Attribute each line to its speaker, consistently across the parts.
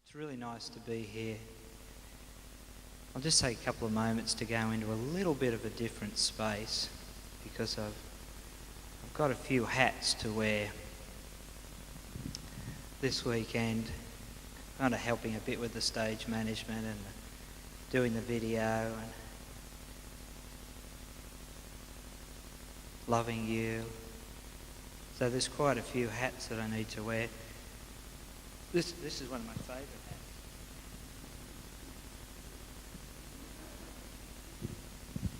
Speaker 1: It's really nice to be here. I'll just take a couple of moments to go into a little bit of a different space because I've got a few hats to wear this weekend, kind of helping a bit with the stage management and doing the video and loving you. So there's quite a few hats that I need to wear. This is one of my favourite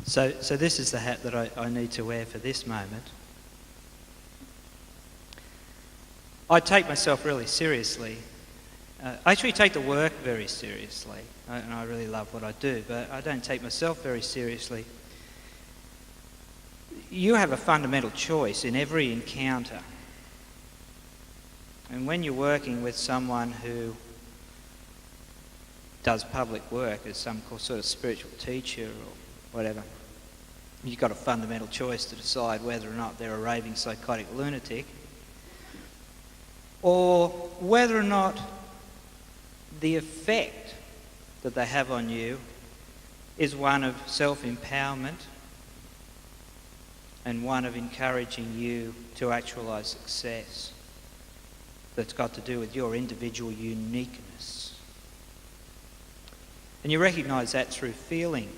Speaker 1: hats. So this is the hat that I need to wear for this moment. I take myself really seriously. I actually take the work very seriously, and I really love what I do, but I don't take myself very seriously. You have a fundamental choice in every encounter. And when you're working with someone who does public work as some sort of spiritual teacher or whatever, you've got a fundamental choice to decide whether or not they're a raving psychotic lunatic or whether or not the effect that they have on you is one of self-empowerment and one of encouraging you to actualise success that's got to do with your individual uniqueness. And you recognise that through feeling,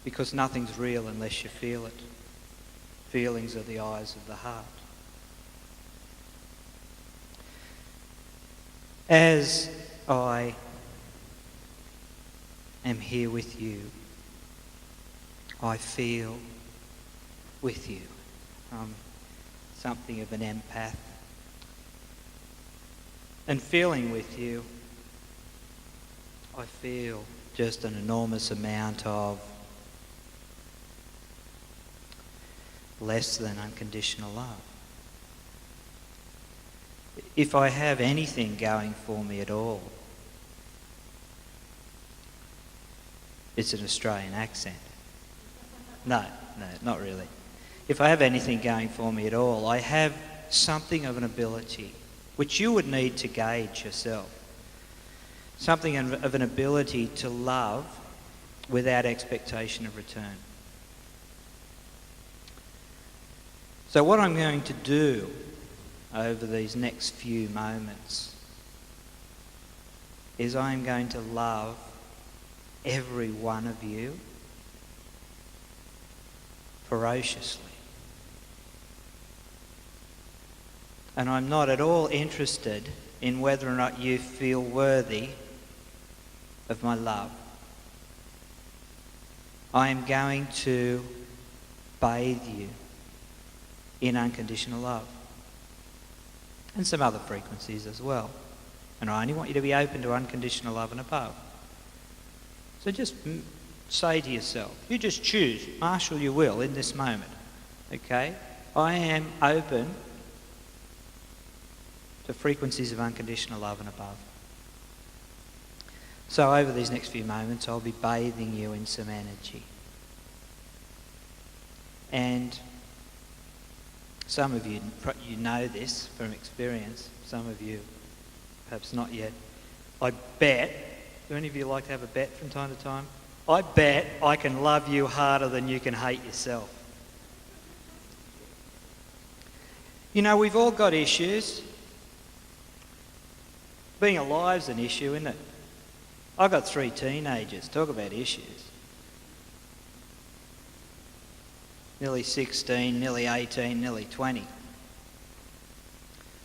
Speaker 1: because nothing's real unless you feel it. Feelings are the eyes of the heart. As I am here with you, I feel with you. I'm something of an empath. And feeling with you, I feel just an enormous amount of less than unconditional love. If I have anything going for me at all, it's an Australian accent. No, not really. If I have anything going for me at all, I have something of an ability, which you would need to gauge yourself. Something of an ability to love without expectation of return. So what I'm going to do over these next few moments is I'm going to love every one of you ferociously. And I'm not at all interested in whether or not you feel worthy of my love. I am going to bathe you in unconditional love. And some other frequencies as well. And I only want you to be open to unconditional love and above. So just say to yourself, you just choose, marshal your will in this moment. Okay? I am open to frequencies of unconditional love and above. So over these next few moments, I'll be bathing you in some energy. And some of you know this from experience. Some of you, perhaps not yet. I bet, do any of you like to have a bet from time to time? I bet I can love you harder than you can hate yourself. You know, we've all got issues. Being alive's an issue, isn't it? I've got 3 teenagers. Talk about issues. Nearly 16, nearly 18, nearly 20.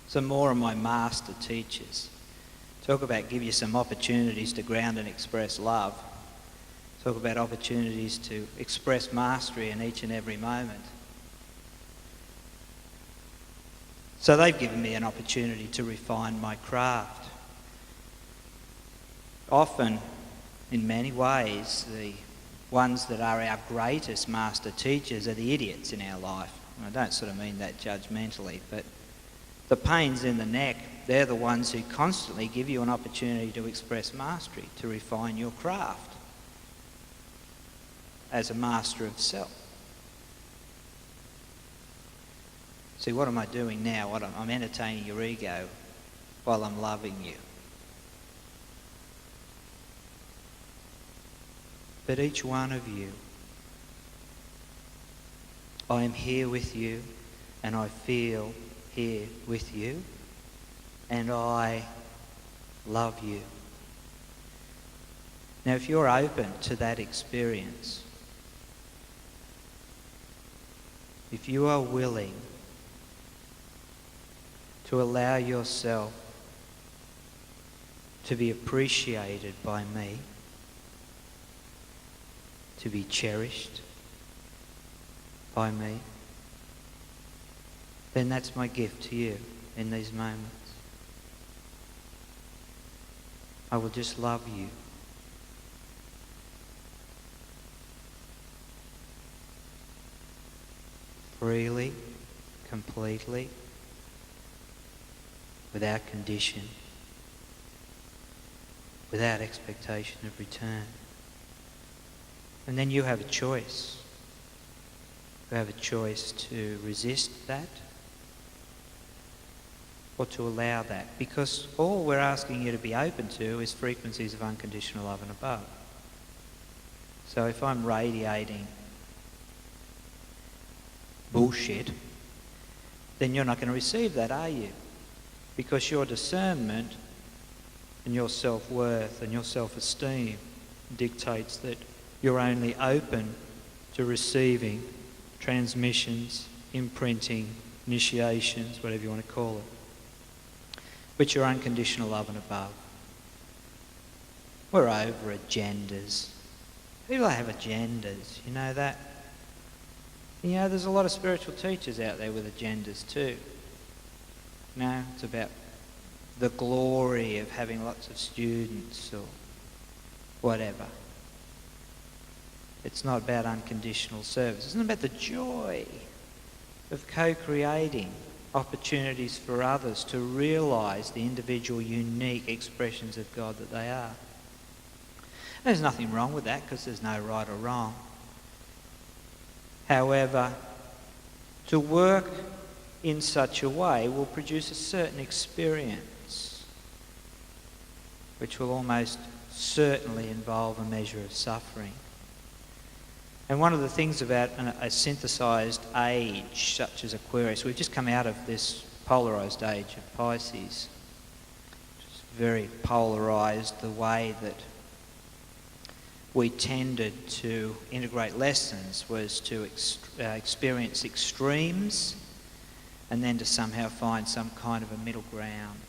Speaker 1: Some more of my master teachers. Talk about give you some opportunities to ground and express love. Talk about opportunities to express mastery in each and every moment. So they've given me an opportunity to refine my craft. Often, in many ways, the ones that are our greatest master teachers are the idiots in our life. And I don't sort of mean that judgmentally, but the pains in the neck, they're the ones who constantly give you an opportunity to express mastery, to refine your craft. as a master of self. See, what am I doing now? I'm entertaining your ego while I'm loving you. But each one of you, I am here with you, and I feel here with you, and I love you. Now, if you're open to that experience, if you are willing to allow yourself to be appreciated by me, to be cherished by me, then that's my gift to you in these moments. I will just love you. Freely, completely, without condition, without expectation of return. And then you have a choice. You have a choice to resist that or to allow that, because all we're asking you to be open to is frequencies of unconditional love and above. So if I'm radiating bullshit, then you're not going to receive that, are you? Because your discernment and your self-worth and your self-esteem dictates that you're only open to receiving transmissions, imprinting, initiations, whatever you want to call it, which are unconditional love and above. We're over agendas. People have agendas, you know that? You know, there's a lot of spiritual teachers out there with agendas too. No, it's about the glory of having lots of students or whatever. It's not about unconditional service. It's not about the joy of co-creating opportunities for others to realise the individual unique expressions of God that they are. There's nothing wrong with that, because there's no right or wrong. However, to work in such a way will produce a certain experience which will almost certainly involve a measure of suffering. And one of the things about a synthesised age such as Aquarius, we've just come out of this polarised age of Pisces, which is very polarised, the way that we tended to integrate lessons was to experience extremes and then to somehow find some kind of a middle ground.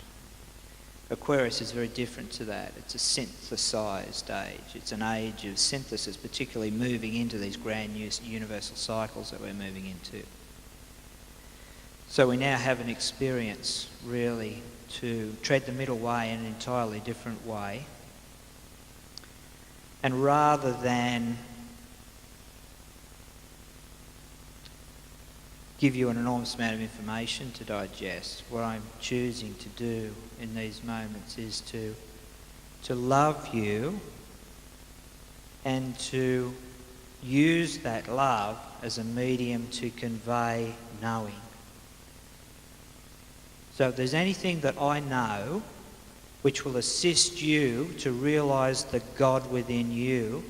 Speaker 1: Aquarius is very different to that. It's a synthesised age. It's an age of synthesis, particularly moving into these grand universal cycles that we're moving into. So we now have an experience really to tread the middle way in an entirely different way. And rather than give you an enormous amount of information to digest, what I'm choosing to do in these moments is to love you and to use that love as a medium to convey knowing. So if there's anything that I know which will assist you to realise the God within you,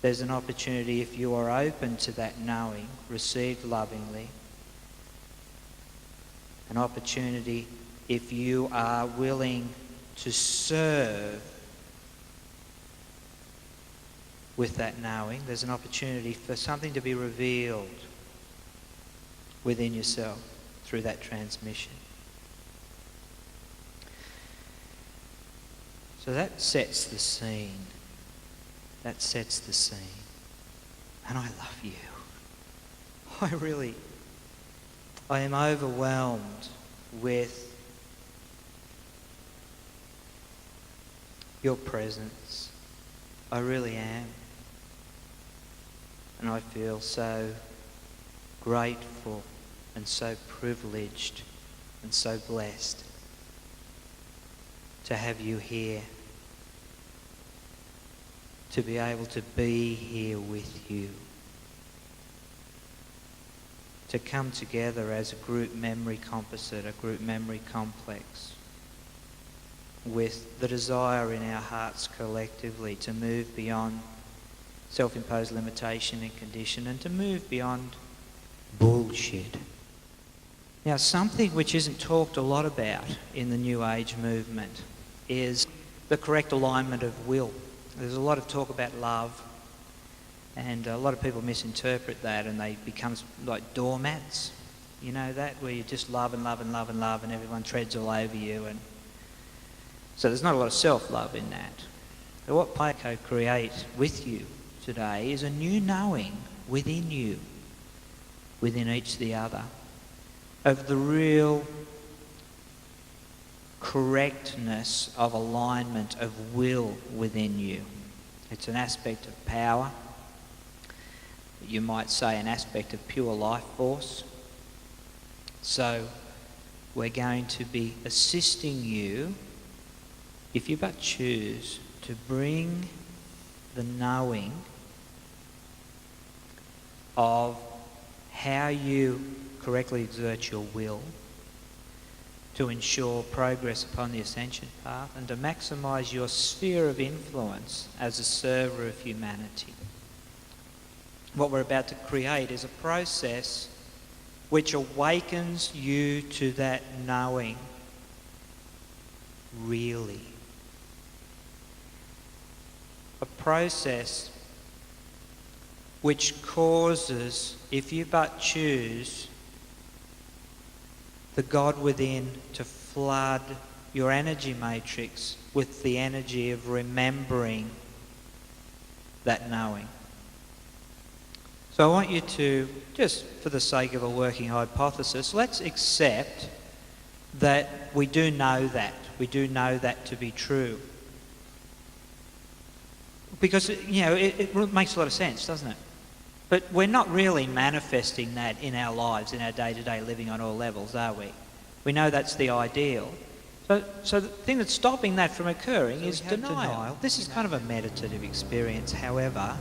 Speaker 1: there's an opportunity, if you are open to that knowing, received lovingly. An opportunity, if you are willing to serve with that knowing, there's an opportunity for something to be revealed within yourself through that transmission. So that sets the scene. That sets the scene. And I love you. I am overwhelmed with your presence. I really am. And I feel so grateful and so privileged and so blessed to have you here. to be able to be here with you. To come together as a group memory composite, a group memory complex, with the desire in our hearts collectively to move beyond self-imposed limitation and condition, and to move beyond bullshit. Now, something which isn't talked a lot about in the New Age movement is the correct alignment of will. There's a lot of talk about love, and a lot of people misinterpret that, and they become like doormats. You know that, where you just love and love and love and love, and everyone treads all over you. And so there's not a lot of self-love in that. But what I co-create with you today is a new knowing within you, within each the other, of the real correctness of alignment of will within you. It's an aspect of power. You might say an aspect of pure life force. So we're going to be assisting you, if you but choose, to bring the knowing of how you correctly exert your will to ensure progress upon the ascension path and to maximise your sphere of influence as a server of humanity. What we're about to create is a process which awakens you to that knowing really. A process which causes, if you but choose, the God within to flood your energy matrix with the energy of remembering that knowing. So I want you to, just for the sake of a working hypothesis, let's accept that we do know that. We do know that to be true. Because, you know, it makes a lot of sense, doesn't it? But we're not really manifesting that in our lives, in our day-to-day living on all levels, are we? We know that's the ideal. So the thing that's stopping that from occurring is denial. This is kind of a meditative experience. However,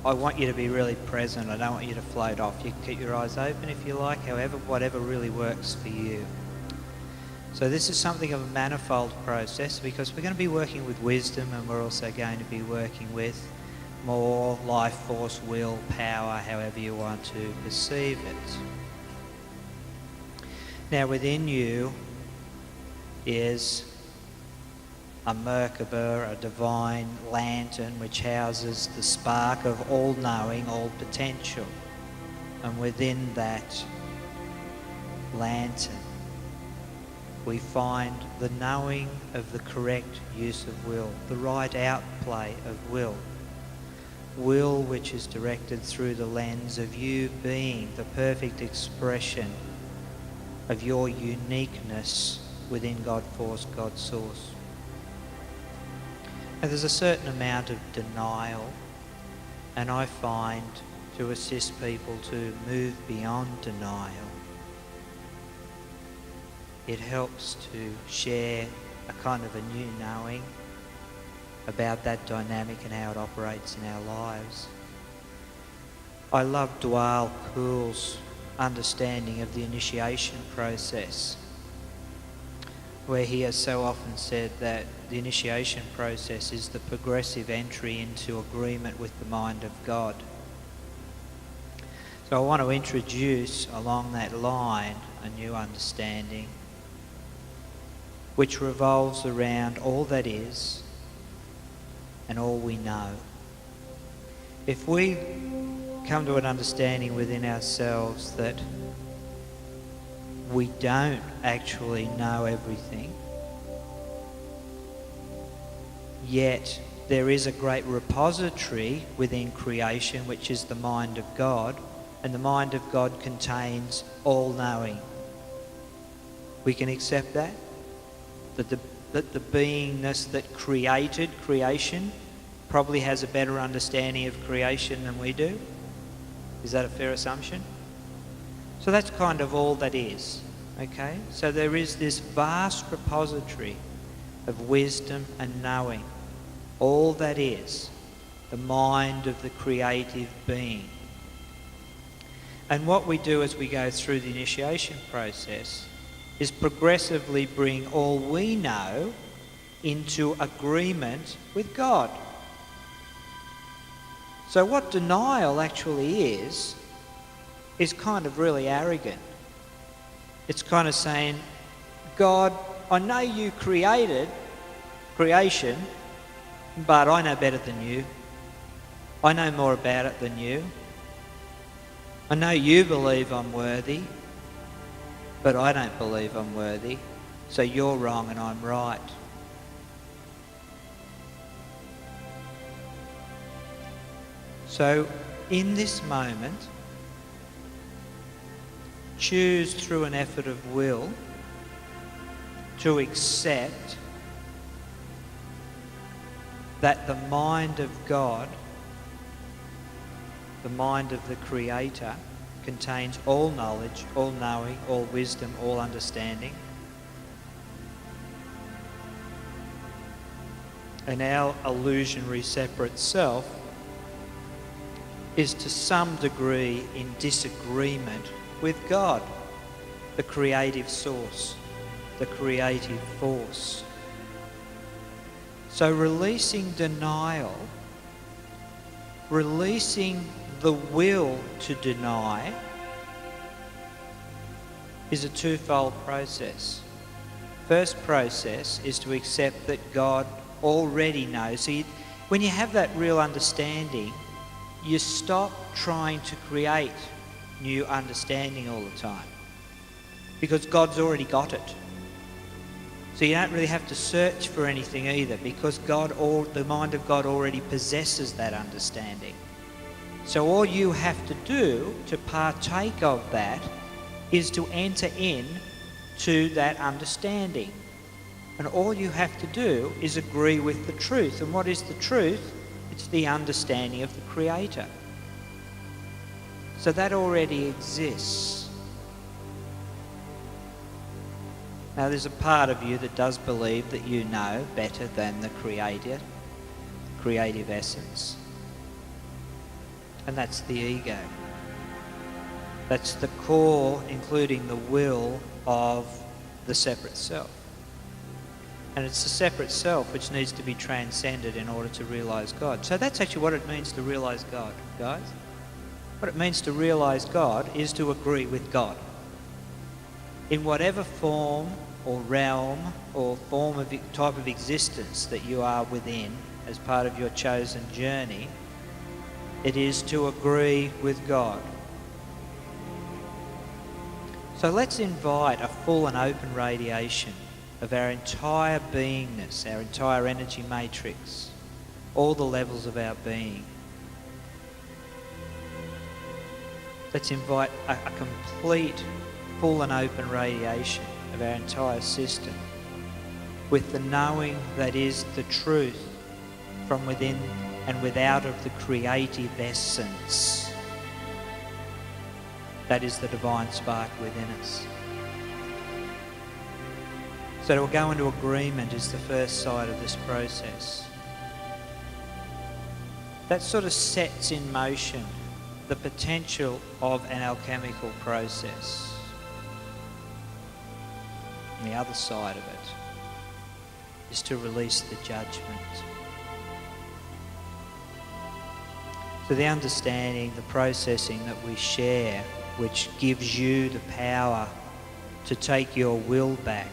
Speaker 1: I want you to be really present. I don't want you to float off. You can keep your eyes open if you like, however, whatever really works for you. So this is something of a manifold process, because we're going to be working with wisdom, and we're also going to be working with more life force, will, power, however you want to perceive it. Now within you is a Merkaba, a divine lantern which houses the spark of all knowing, all potential. And within that lantern we find the knowing of the correct use of will, the right outplay of will. Will which is directed through the lens of you being the perfect expression of your uniqueness within God Force, God Source. And there's a certain amount of denial, and I find to assist people to move beyond denial, it helps to share a kind of a new knowing about that dynamic and how it operates in our lives. I love Dwal Kuhl's understanding of the initiation process, where he has so often said that the initiation process is the progressive entry into agreement with the mind of God. So I want to introduce along that line a new understanding which revolves around all that is and all we know. If we come to an understanding within ourselves that we don't actually know everything, yet there is a great repository within creation which is the mind of God, and the mind of God contains all knowing. We can accept that the beingness that created creation probably has a better understanding of creation than we do. Is that a fair assumption? So that's kind of all that is, okay? So there is this vast repository of wisdom and knowing all that is, the mind of the creative being. And what we do as we go through the initiation process is progressively bring all we know into agreement with God. So what denial actually is kind of really arrogant. It's kind of saying, God, I know you created creation, but I know better than you. I know more about it than you. I know you believe I'm worthy, but I don't believe I'm worthy. So you're wrong and I'm right. So in this moment, choose through an effort of will to accept that the mind of God, the mind of the Creator, contains all knowledge, all knowing, all wisdom, all understanding. And our illusionary separate self is to some degree in disagreement with God, the creative source, the creative force. So releasing denial, releasing the will to deny, is a twofold process. First process is to accept that God already knows. So when you have that real understanding, you stop trying to create new understanding all the time, because God's already got it. So you don't really have to search for anything either, because the mind of God already possesses that understanding. So all you have to do to partake of that is to enter in to that understanding. And all you have to do is agree with the truth. And what is the truth? It's the understanding of the Creator. So that already exists. Now there's a part of you that does believe that you know better than the Creator, creative essence. And that's the ego. That's the core, including the will, of the separate self. And it's the separate self which needs to be transcended in order to realise God. So that's actually what it means to realise God, guys. What it means to realise God is to agree with God. In whatever form or realm or form of type of existence that you are within as part of your chosen journey, it is to agree with God. So let's invite a full and open radiation of our entire beingness, our entire energy matrix, all the levels of our being. Let's invite a complete, full and open radiation of our entire system with the knowing that is the truth from within and without of the creative essence. That is the divine spark within us. So to go into agreement is the first side of this process. That sort of sets in motion the potential of an alchemical process. And the other side of it is to release the judgment. So the understanding, the processing that we share, which gives you the power to take your will back,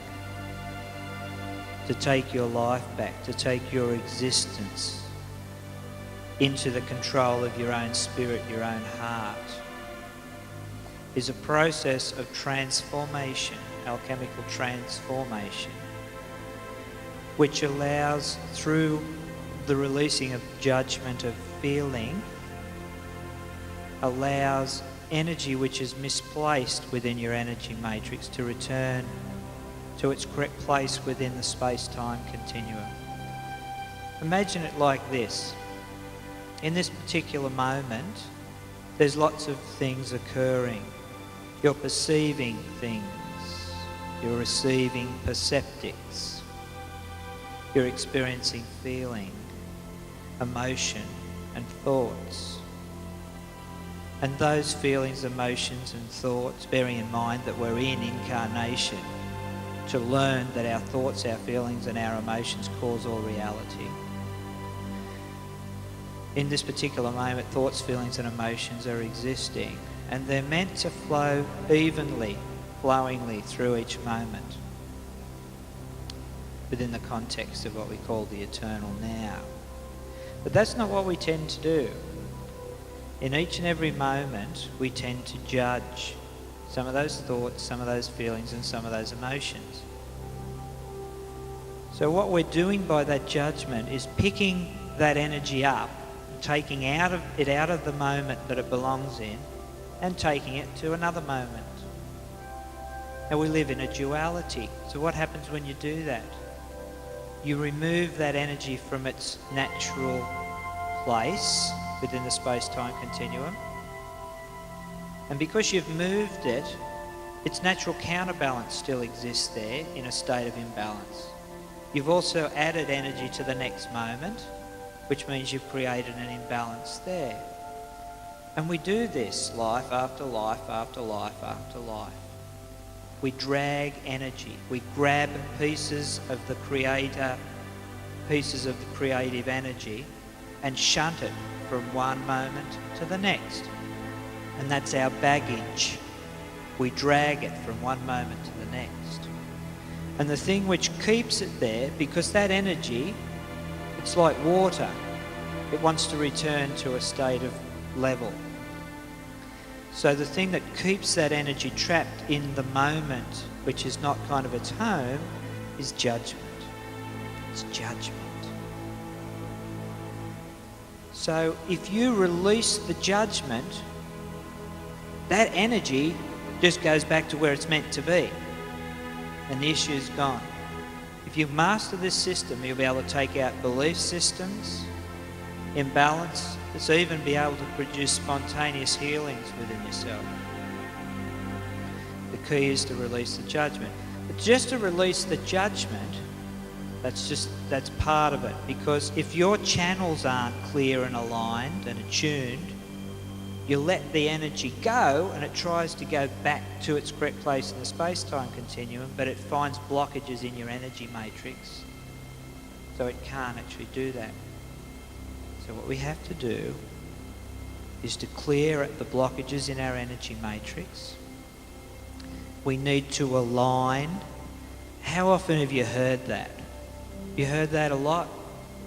Speaker 1: to take your life back, to take your existence into the control of your own spirit, your own heart, is a process of transformation, alchemical transformation, which allows, through the releasing of judgment, of feeling, allows energy which is misplaced within your energy matrix to return to its correct place within the space-time continuum. Imagine it like this. In this particular moment, there's lots of things occurring. You're perceiving things. You're receiving perceptics. You're experiencing feeling. emotion, and thoughts. And those feelings, emotions and thoughts, bearing in mind that we're in incarnation to learn that our thoughts, our feelings and our emotions cause all reality. In this particular moment, thoughts, feelings and emotions are existing, and they're meant to flow evenly, flowingly through each moment within the context of what we call the eternal now. But that's not what we tend to do. In each and every moment, we tend to judge some of those thoughts, some of those feelings and some of those emotions. So what we're doing by that judgment is picking that energy up, taking it out of the moment that it belongs in and taking it to another moment. Now we live in a duality. So what happens when you do that? You remove that energy from its natural place within the space-time continuum. And because you've moved it, its natural counterbalance still exists there in a state of imbalance. You've also added energy to the next moment, which means you've created an imbalance there. And we do this life after life after life after life. We drag energy. We grab pieces of the creator, pieces of the creative energy and shunt it from one moment to the next. And that's our baggage. We drag it from one moment to the next. And the thing which keeps it there, because that energy, it's like water. It wants to return to a state of level. So the thing that keeps that energy trapped in the moment, which is not kind of its home, is judgment. It's judgment. So if you release the judgment, that energy just goes back to where it's meant to be. And the issue is gone. If you master this system, you'll be able to take out belief systems, imbalance, it's even be able to produce spontaneous healings within yourself. The key is to release the judgment. But just to release the judgment, that's part of it. Because if your channels aren't clear and aligned and attuned, you let the energy go and it tries to go back to its correct place in the space-time continuum, but it finds blockages in your energy matrix. So it can't actually do that. So what we have to do is to clear the blockages in our energy matrix. We need to align. How often have you heard that? You heard that a lot?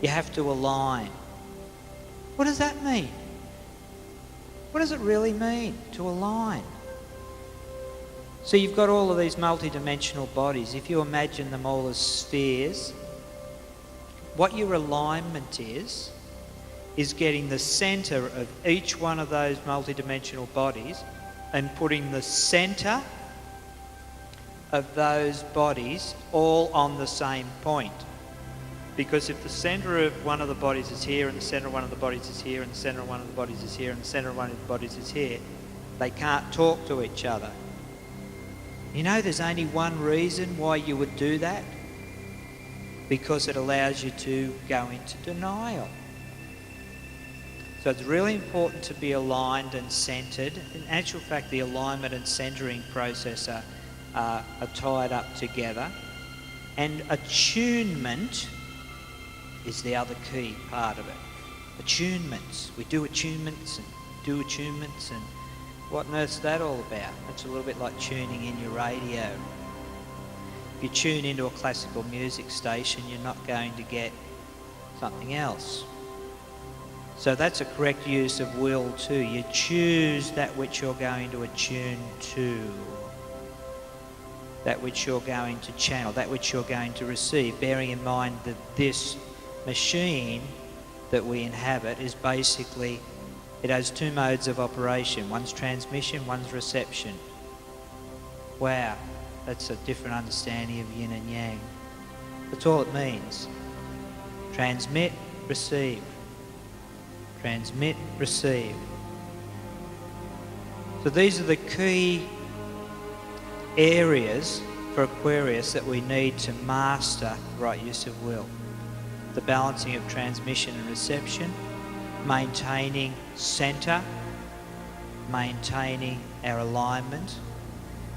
Speaker 1: You have to align. What does that mean? What does it really mean to align? So you've got all of these multidimensional bodies. If you imagine them all as spheres, what your alignment is getting the centre of each one of those multidimensional bodies and putting the centre of those bodies all on the same point. Because if the centre of one of the bodies is here and the centre of one of the bodies is here and the centre of one of the bodies is here and the centre of one of the bodies is here, they can't talk to each other. You know, there's only one reason why you would do that. Because it allows you to go into denial. So it's really important to be aligned and centred. In actual fact, the alignment and centering process are tied up together. And attunement is the other key part of it. Attunements. We do attunements and what on earth's that all about? It's a little bit like tuning in your radio. If you tune into a classical music station, you're not going to get something else. So that's a correct use of will too. You choose that which you're going to attune to, that which you're going to channel, that which you're going to receive, bearing in mind that this machine that we inhabit is basically, it has two modes of operation. One's transmission, one's reception. Wow, that's a different understanding of yin and yang. That's all it means. Transmit, receive. Transmit, receive. So these are the key areas for Aquarius that we need to master right use of will. the balancing of transmission and reception, maintaining centre, maintaining our alignment,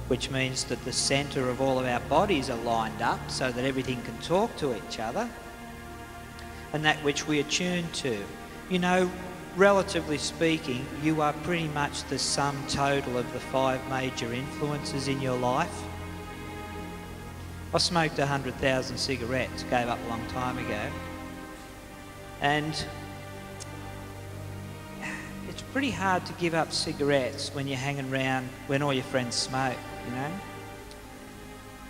Speaker 1: which means that the centre of all of our bodies are lined up so that everything can talk to each other, and that which we attune to. You know, relatively speaking, you are pretty much the sum total of the 5 major influences in your life. I smoked 100,000 cigarettes, gave up a long time ago, and it's pretty hard to give up cigarettes when you're hanging around when all your friends smoke, you know,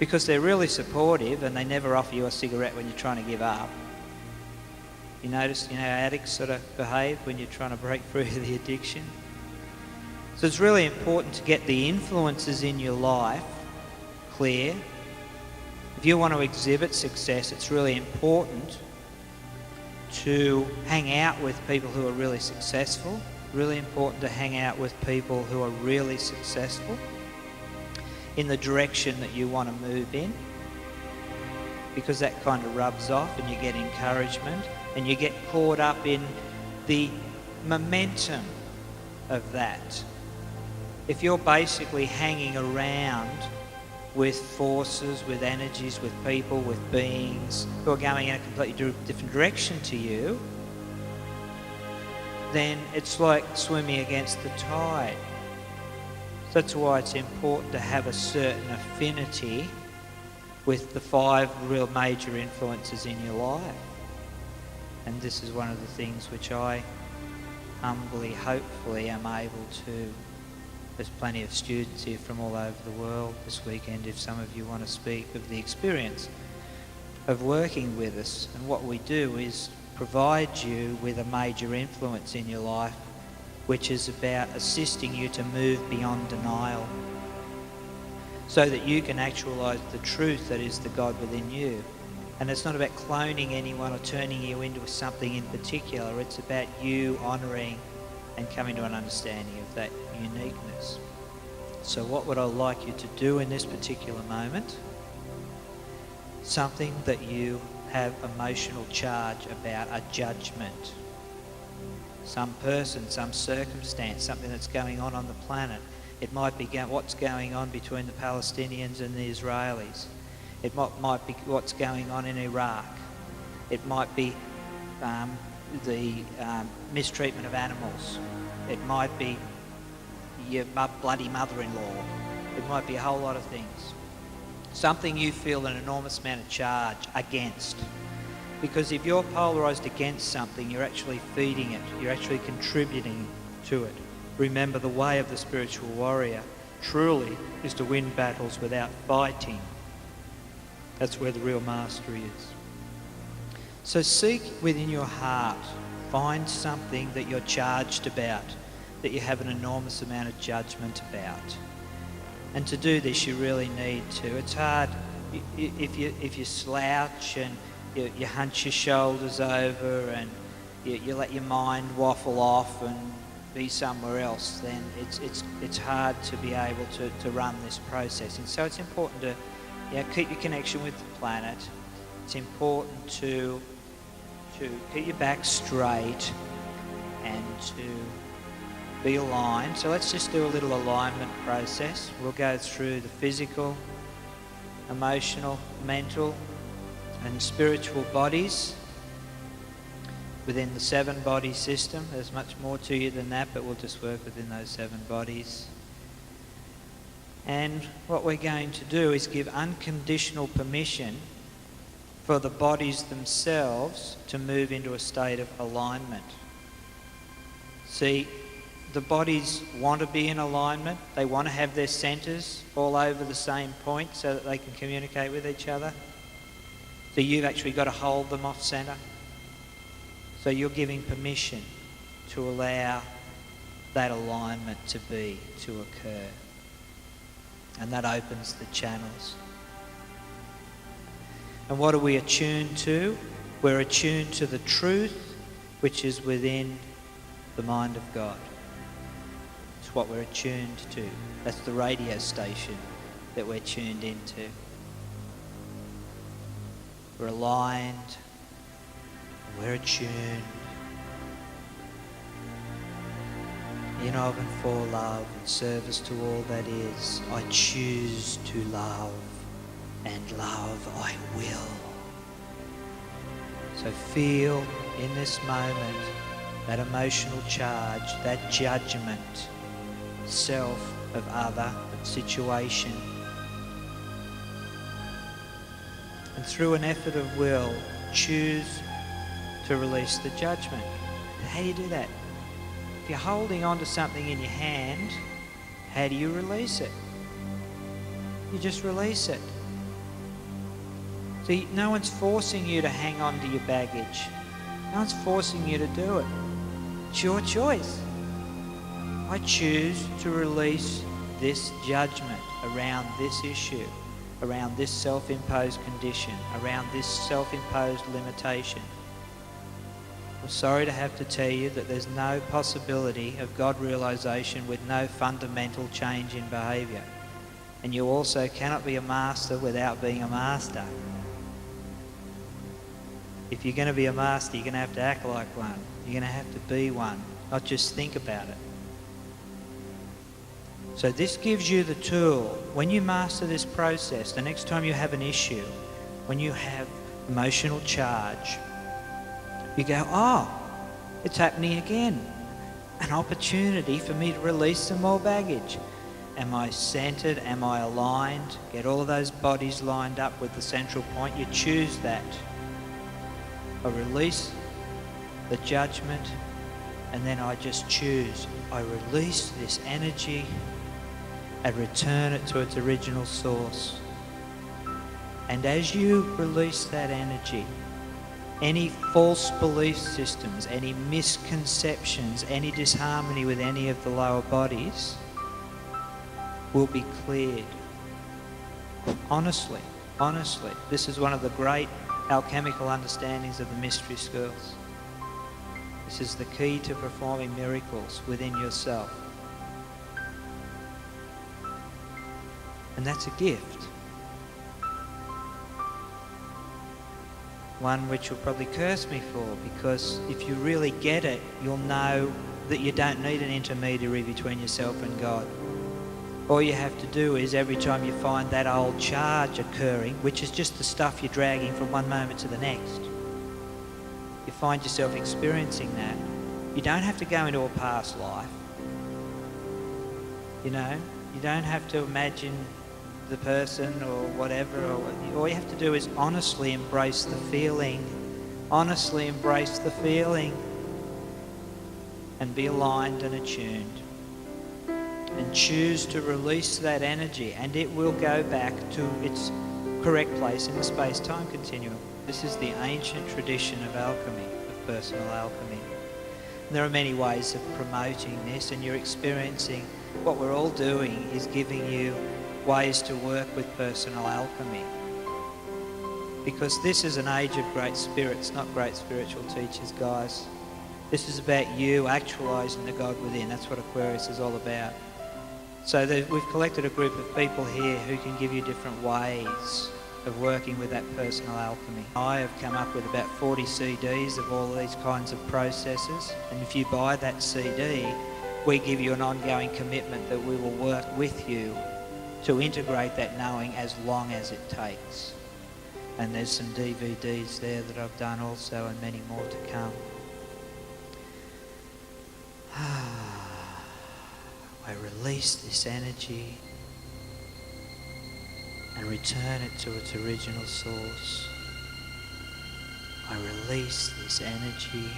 Speaker 1: because they're really supportive and they never offer you a cigarette when you're trying to give up. You notice, you know, how addicts sort of behave when you're trying to break through the addiction. So it's really important to get the influences in your life clear. If you want to exhibit success, it's really important to hang out with people who are really successful. Really important to hang out with people who are really successful in the direction that you want to move in, because that kind of rubs off and you get encouragement and you get caught up in the momentum of that. If you're basically hanging around with forces, with energies, with people, with beings who are going in a completely different direction to you, then it's like swimming against the tide. So that's why it's important to have a certain affinity with the 5 real major influences in your life. And this is one of the things which I humbly, hopefully, am able to. There's plenty of students here from all over the world this weekend if some of you want to speak of the experience of working with us. And what we do is provide you with a major influence in your life, which is about assisting you to move beyond denial so that you can actualise the truth that is the God within you. And it's not about cloning anyone or turning you into something in particular. It's about you honouring and coming to an understanding of that uniqueness. So what would I like you to do in this particular moment? Something that you have emotional charge about, a judgment. Some person, some circumstance, something that's going on the planet. It might be what's going on between the Palestinians and the Israelis. It might be what's going on in Iraq. It might be the mistreatment of animals. It might be your bloody mother-in-law. It might be a whole lot of things. Something you feel an enormous amount of charge against. Because if you're polarised against something, you're actually feeding it. You're actually contributing to it. Remember, the way of the spiritual warrior truly is to win battles without fighting. That's where the real mastery is. So seek within your heart, find something that you're charged about, that you have an enormous amount of judgment about. And to do this, you really need to. It's hard if you slouch and you hunch your shoulders over and you let your mind waffle off and be somewhere else, then it's hard to be able to run this process. And so it's important to keep your connection with the planet. It's important to keep your back straight and to be aligned. So let's just do a little alignment process. We'll go through the physical, emotional, mental and spiritual bodies within the 7-body system. There's much more to you than that, but we'll just work within those 7 bodies. And what we're going to do is give unconditional permission for the bodies themselves to move into a state of alignment. See, the bodies want to be in alignment. They want to have their centres all over the same point so that they can communicate with each other. So you've actually got to hold them off centre. So you're giving permission to allow that alignment to occur. And that opens the channels. And what are we attuned to? We're attuned to the truth which is within the mind of God. It's what we're attuned to. That's the radio station that we're tuned into. We're aligned We're attuned. In, of, and for love, in service to all that is, I choose to love, and love I will. So feel in this moment that emotional charge, that judgment, self, of other, situation. And through an effort of will, choose to release the judgment. How do you do that? If you're holding on to something in your hand, how do you release it? You just release it. See, no one's forcing you to hang on to your baggage. No one's forcing you to do it. It's your choice. I choose to release this judgment around this issue, around this self-imposed condition, around this self-imposed limitation. I'm sorry to have to tell you that there's no possibility of God realization with no fundamental change in behaviour. And you also cannot be a master without being a master. If you're going to be a master, you're going to have to act like one. You're going to have to be one, not just think about it. So this gives you the tool. When you master this process, the next time you have an issue, when you have emotional charge, you go, oh, it's happening again. An opportunity for me to release some more baggage. Am I centered? Am I aligned? Get all of those bodies lined up with the central point. You choose that. I release the judgment, and then I just choose. I release this energy and return it to its original source. And as you release that energy, any false belief systems, any misconceptions, any disharmony with any of the lower bodies will be cleared. Honestly, this is one of the great alchemical understandings of the mystery schools. This is the key to performing miracles within yourself. And that's a gift. One which you'll probably curse me for, because if you really get it, you'll know that you don't need an intermediary between yourself and God. All you have to do is, every time you find that old charge occurring, which is just the stuff you're dragging from one moment to the next, you find yourself experiencing that. You don't have to go into a past life. You know, you don't have to imagine the person or whatever. All you have to do is honestly embrace the feeling. Honestly embrace the feeling. And be aligned and attuned. And choose to release that energy, and it will go back to its correct place in the space-time continuum. This is the ancient tradition of alchemy, of personal alchemy. And there are many ways of promoting this, and you're experiencing what we're all doing is giving you ways to work with personal alchemy. Because this is an age of great spirits, not great spiritual teachers, guys. This is about you actualising the God within. That's what Aquarius is all about. So we've collected a group of people here who can give you different ways of working with that personal alchemy. I have come up with about 40 CDs of all these kinds of processes, and if you buy that CD, we give you an ongoing commitment that we will work with you to integrate that knowing as long as it takes. And there's some DVDs there that I've done also, and many more to come. I release this energy and return it to its original source. I release this energy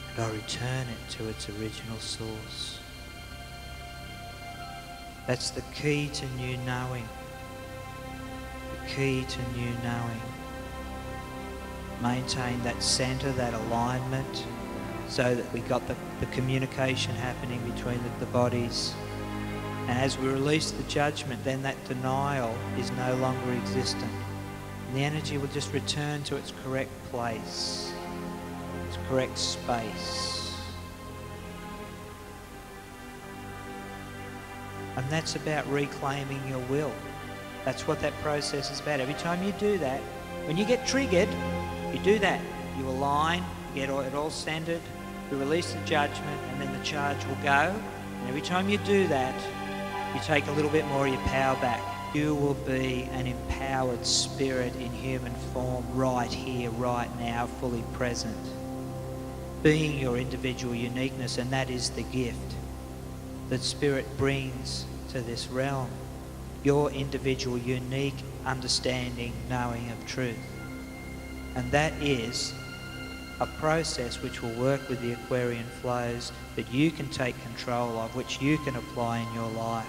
Speaker 1: and I return it to its original source. That's the key to new knowing. The key to new knowing. Maintain that center, that alignment, so that we got the communication happening between the bodies. And as we release the judgment, then that denial is no longer existent. And the energy will just return to its correct place, its correct space. And that's about reclaiming your will. That's what that process is about. Every time you do that, when you get triggered, You do that. You align, you get it all centered, you release the judgment, and then the charge will go. And every time you do that, you take a little bit more of your power back. You will be an empowered spirit in human form right here, right now, fully present, being your individual uniqueness, and that is the gift that Spirit brings to this realm. Your individual, unique understanding, knowing of truth. And that is a process which will work with the Aquarian flows that you can take control of, which you can apply in your life.